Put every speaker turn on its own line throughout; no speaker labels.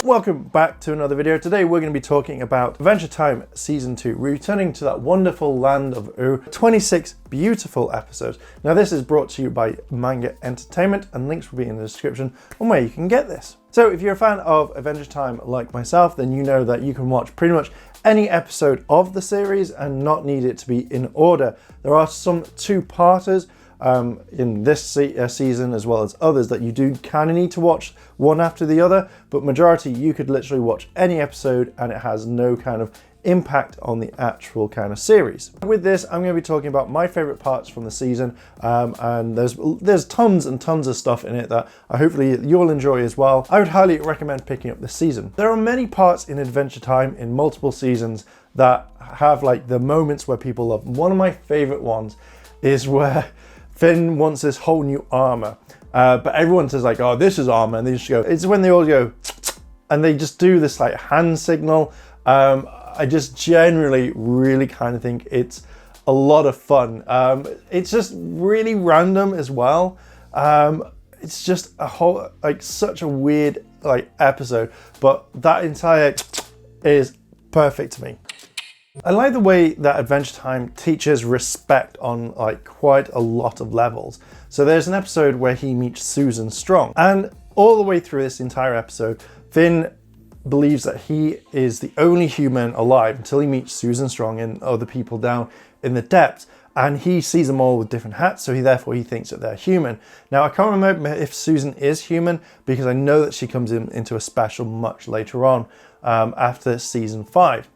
Welcome back to another video. Today we're going to be talking about Adventure Time Season 2, returning to that wonderful land of Ooo. 26 beautiful episodes. Now this is brought to you by Manga Entertainment, and links will be in the description on where you can get this. So if you're a fan of Adventure Time like myself, then you know that you can watch pretty much any episode of the series and not need it to be in order. There are some two-parters in this season, as well as others, that you do kind of need to watch one after the other, but majority you could literally watch any episode and it has no kind of impact on the actual kind of series. With this, I'm going to be talking about my favorite parts from the season, and there's tons and tons of stuff in it that hopefully you'll enjoy as well. I would highly recommend picking up this season. There are many parts in Adventure Time in multiple seasons that have like the moments where people love. One of my favorite ones is where Finn wants this whole new armor, but everyone says like, oh, this is armor, and they just go, it's when they all go, and they just do this like hand signal. I just generally really kind of think it's a lot of fun. It's just really random as well. It's just a whole, like, such a weird like episode, but that entire is perfect to me. I like the way that Adventure Time teaches respect on like quite a lot of levels. So there's an episode where he meets Susan Strong, and all the way through this entire episode, Finn believes that he is the only human alive until he meets Susan Strong and other people down in the depths, and he sees them all with different hats, so therefore he thinks that they're human. Now I can't remember if Susan is human, because I know that she comes into a special much later on after season 5.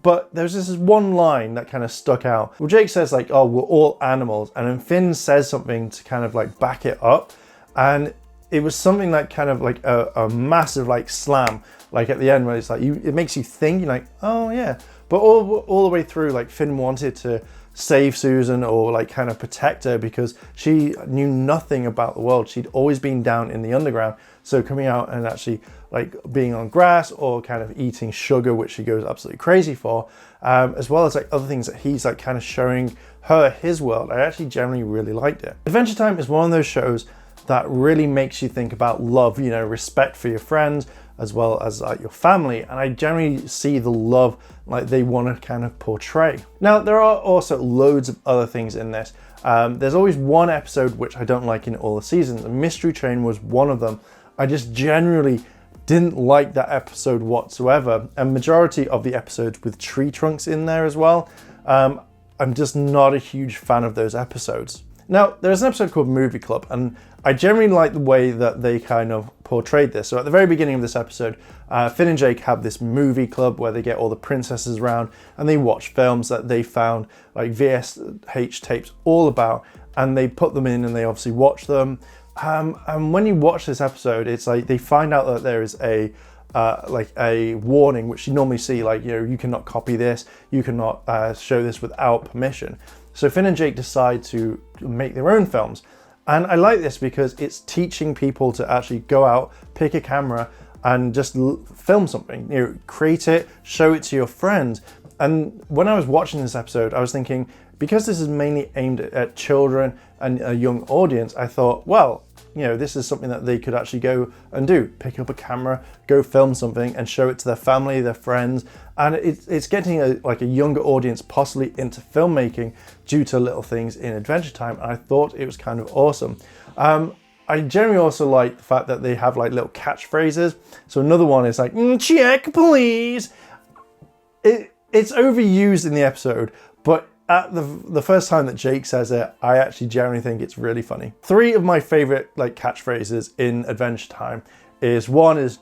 But there's this one line that kind of stuck out. Well, Jake says like, oh, we're all animals, and then Finn says something to kind of like back it up, and it was something like kind of like a massive like slam, like at the end, where it's like it makes you think, you're like, oh yeah. But all the way through, like Finn wanted to save Susan or like kind of protect her because she knew nothing about the world. She'd always been down in the underground. So coming out and actually like being on grass or kind of eating sugar, which she goes absolutely crazy for, as well as like other things that he's like kind of showing her his world. I actually generally really liked it. Adventure Time is one of those shows that really makes you think about love, you know, respect for your friends as well as like your family. And I generally see the love like they want to kind of portray. Now, there are also loads of other things in this. There's always one episode which I don't like in all the seasons, and Mystery Train was one of them. I just generally didn't like that episode whatsoever, and majority of the episodes with tree trunks in there as well. I'm just not a huge fan of those episodes. Now, there's an episode called Movie Club, and I generally like the way that they kind of portrayed this. So at the very beginning of this episode, Finn and Jake have this movie club where they get all the princesses around and they watch films that they found like VHS tapes all about, and they put them in and they obviously watch them. And when you watch this episode, it's like they find out that there is a like a warning, which you normally see, like, you know, you cannot copy this, you cannot show this without permission. So Finn and Jake decide to make their own films. And I like this because it's teaching people to actually go out, pick a camera, and just film something. You know, create it, show it to your friends. And when I was watching this episode, I was thinking, because this is mainly aimed at children and a young audience, I thought, well, you know, this is something that they could actually go and do. Pick up a camera, go film something, and show it to their family, their friends. And it's getting a younger audience possibly into filmmaking due to little things in Adventure Time. And I thought it was kind of awesome. I generally also like the fact that they have like little catchphrases. So another one is like, check please. It's overused in the episode, but at the first time that Jake says it, I actually generally think it's really funny. 3 of my favorite like catchphrases in Adventure Time is, one is,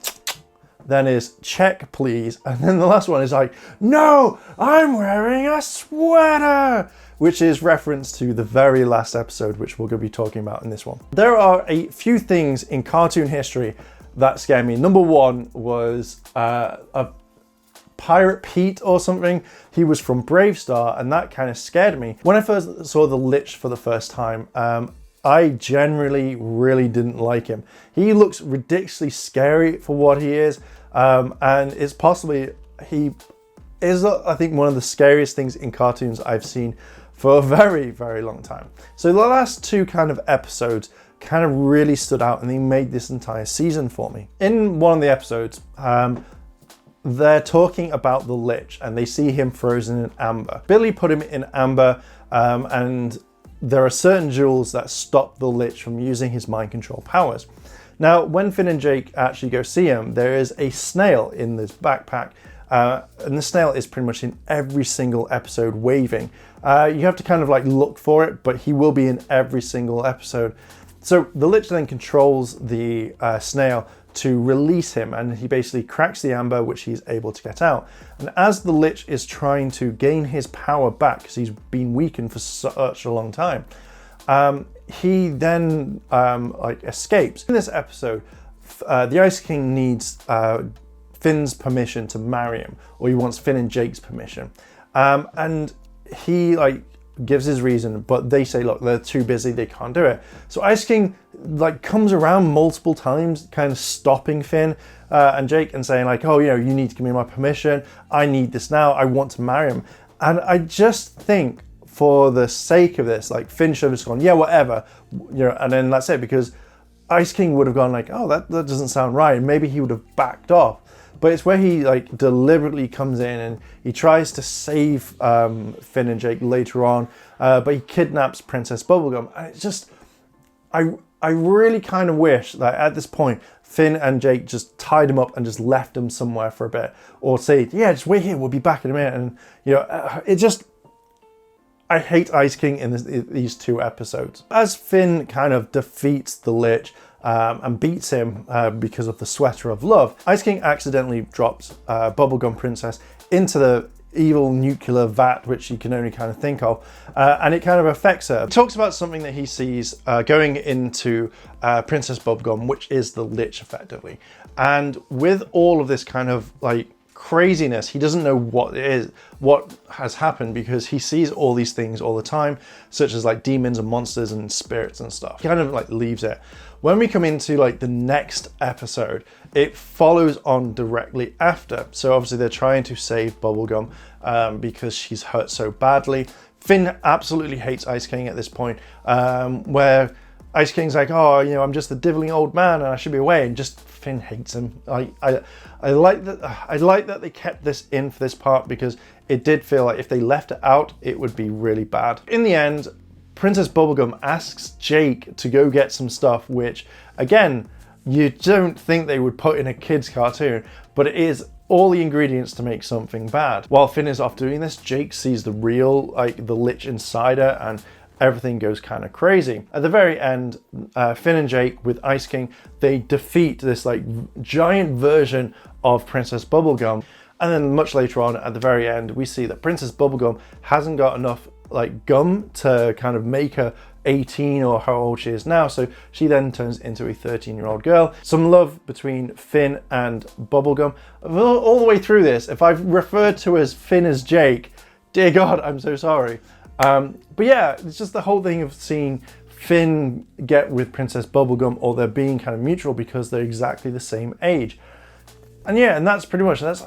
then is check please, and then the last one is like, no, I'm wearing a sweater, which is reference to the very last episode, which we're going to be talking about in this one. There are a few things in cartoon history that scare me. Number 1 was a Pirate Pete or something. He was from Brave Star, and that kind of scared me. When I first saw the Lich for the first time, I generally really didn't like him. He looks ridiculously scary for what he is, and it's possibly, he is, I think, one of the scariest things in cartoons I've seen for a very, very long time. So the last 2 kind of episodes kind of really stood out, and they made this entire season for me. In one of the episodes, they're talking about the Lich and they see him frozen in amber. Billy put him in amber, and there are certain jewels that stop the Lich from using his mind control powers. Now, when Finn and Jake actually go see him, there is a snail in this backpack, and the snail is pretty much in every single episode waving. You have to kind of like look for it, but he will be in every single episode. So the Lich then controls the snail to release him, and he basically cracks the amber, which he's able to get out. And as the Lich is trying to gain his power back, because he's been weakened for such a long time, he then escapes. In this episode, the Ice King needs Finn's permission to marry him, or he wants Finn and Jake's permission, and he gives his reason, but they say, look, they're too busy, they can't do it. So Ice King comes around multiple times, kind of stopping Finn and Jake and saying oh, you need to give me my permission. I need this now. I want to marry him. And I just think, for the sake of this, Finn should have just gone, yeah, whatever, and then that's it, because Ice King would have gone oh, that doesn't sound right, and maybe he would have backed off. But it's where he deliberately comes in and he tries to save Finn and Jake later on, but he kidnaps Princess Bubblegum. And it's just, I really kind of wish that at this point Finn and Jake just tied him up and just left him somewhere for a bit, or say, yeah, just wait here, we'll be back in a minute. And it just, I hate Ice King in these two episodes. As Finn kind of defeats the Lich and beats him because of the Sweater of Love, Ice King accidentally drops Bubblegum Princess into the evil nuclear vat, which he can only kind of think of, and it kind of affects her. He talks about something that he sees going into Princess Bubblegum, which is the Lich, effectively. And with all of this kind of craziness, he doesn't know what it is, what has happened, because he sees all these things all the time, such as demons and monsters and spirits and stuff. He kind of leaves it. When we come into the next episode, it follows on directly after. So obviously they're trying to save Bubblegum because she's hurt so badly. Finn absolutely hates Ice King at this point, where Ice King's oh, I'm just a diddling old man and I should be away, and just Finn hates him. I like that they kept this in for this part, because it did feel like if they left it out, it would be really bad. In the end, Princess Bubblegum asks Jake to go get some stuff, which, again, you don't think they would put in a kid's cartoon, but it is all the ingredients to make something bad. While Finn is off doing this, Jake sees the real, the Lich inside her, and everything goes kind of crazy. At the very end, Finn and Jake with Ice King, they defeat this giant version of Princess Bubblegum. And then much later on, at the very end, we see that Princess Bubblegum hasn't got enough gum to kind of make her 18 or how old she is now, so she then turns into a 13-year-old girl. Some love between Finn and Bubblegum. All the way through this, if I've referred to as Finn as Jake, dear God, I'm so sorry. But yeah, it's just the whole thing of seeing Finn get with Princess Bubblegum, or they're being kind of mutual because they're exactly the same age. And yeah, and that's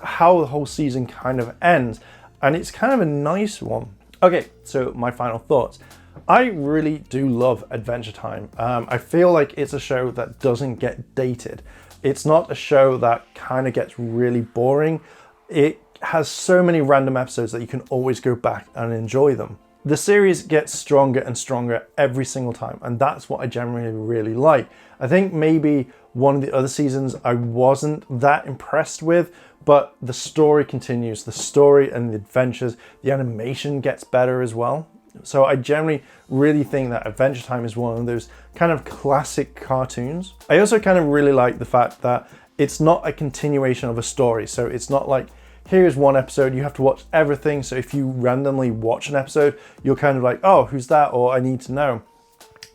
how the whole season kind of ends. And it's kind of a nice one. Okay, so my final thoughts. I really do love Adventure Time. I feel like it's a show that doesn't get dated. It's not a show that kind of gets really boring. It has so many random episodes that you can always go back and enjoy them. The series gets stronger and stronger every single time, and that's what I generally really like. I think maybe one of the other seasons I wasn't that impressed with, but the story continues. The story and the adventures, the animation gets better as well. So I generally really think that Adventure Time is one of those kind of classic cartoons. I also kind of really like the fact that it's not a continuation of a story. So it's not like, here's one episode, you have to watch everything. So if you randomly watch an episode, you're kind of like, oh, who's that? Or I need to know.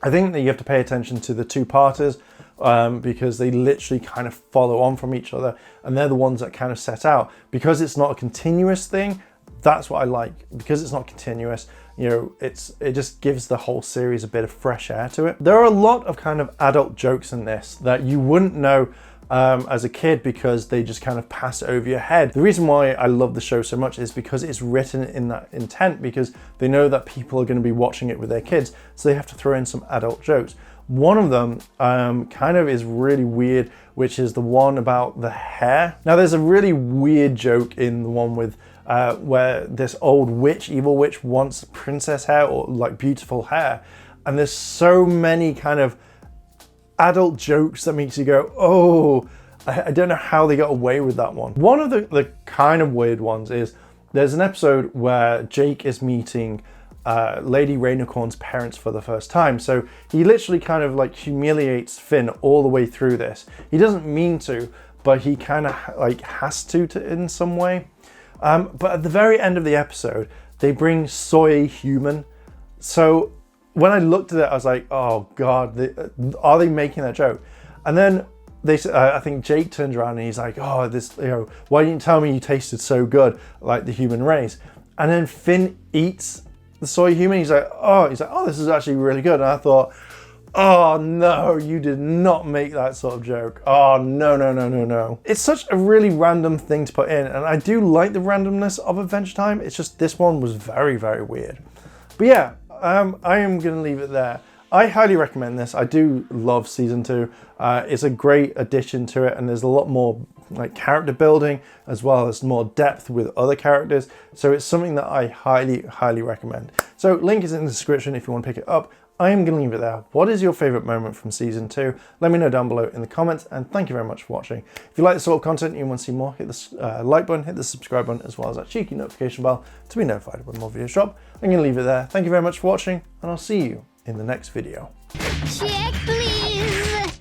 I think that you have to pay attention to the two-parters because they literally kind of follow on from each other, and they're the ones that kind of set out. Because it's not a continuous thing, that's what I like. Because it's not continuous, it just gives the whole series a bit of fresh air to it. There are a lot of kind of adult jokes in this that you wouldn't know as a kid, because they just kind of pass over your head. The reason why I love the show so much is because it's written in that intent, because they know that people are going to be watching it with their kids, so they have to throw in some adult jokes. One of them kind of is really weird, which is the one about the hair. Now there's a really weird joke in the one with where this old witch, evil witch, wants princess hair or like beautiful hair. And there's so many kind of adult jokes that makes you go, oh, I don't know how they got away with that one. One of the kind of weird ones is there's an episode where Jake is meeting Lady Rainicorn's parents for the first time. So he literally kind of like humiliates Finn all the way through this. He doesn't mean to, but he kind of like has to in some way. But at the very end of the episode, they bring Soy Human. So when I looked at it, I was like, oh God, are they making that joke? And then I think Jake turns around and he's like, oh, this, why didn't you tell me you tasted so good like the human race? And then Finn eats the soy human. He's like, oh, this is actually really good. And I thought, oh no, you did not make that sort of joke. Oh no. It's such a really random thing to put in, and I do like the randomness of Adventure Time. It's just this one was very, very weird. But yeah, I am gonna leave it there. I highly recommend this. I do love season 2. It's a great addition to it, and there's a lot more like character building as well as more depth with other characters. So it's something that I highly, highly recommend. So link is in the description if you want to pick it up. I am going to leave it there. What is your favorite moment from season 2? Let me know down below in the comments, and thank you very much for watching. If you like this sort of content and you want to see more, hit the like button, hit the subscribe button, as well as that cheeky notification bell to be notified when more videos drop. I'm going to leave it there. Thank you very much for watching, and I'll see you in the next video.